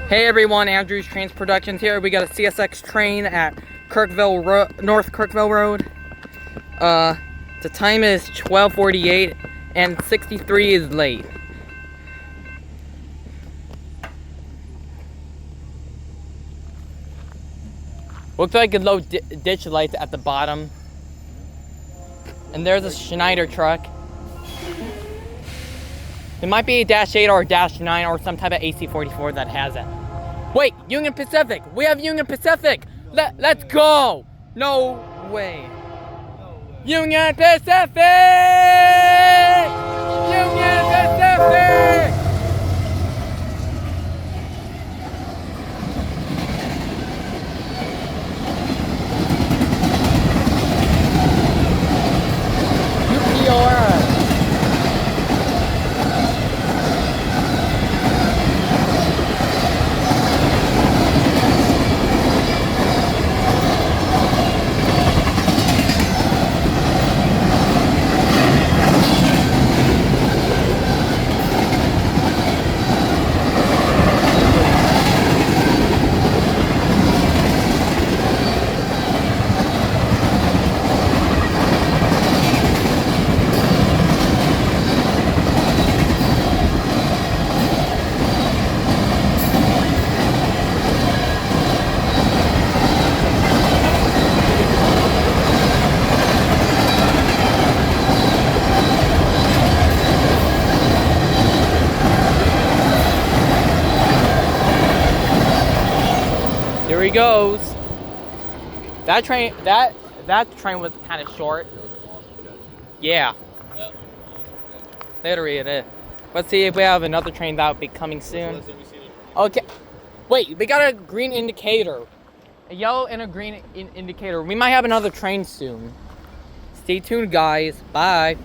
Hey everyone, Andrew's Trains Productions here. We got a CSX train at North Kirkville Road. The time is 12:48 and 63 is late. Looks like a low ditch lights at the bottom. And there's a Schneider truck. It might be a -8 or a -9 or some type of AC-44 that has it. Wait, Union Pacific! We have Union Pacific! Let's go! No way. Union Pacific! Union Pacific! UPR. Here he goes. That train was kind of short. Yeah. Literally it is. Let's see if we have another train that will be coming soon. Okay. Wait, we got a green indicator. A yellow and a green indicator. We might have another train soon. Stay tuned, guys. Bye.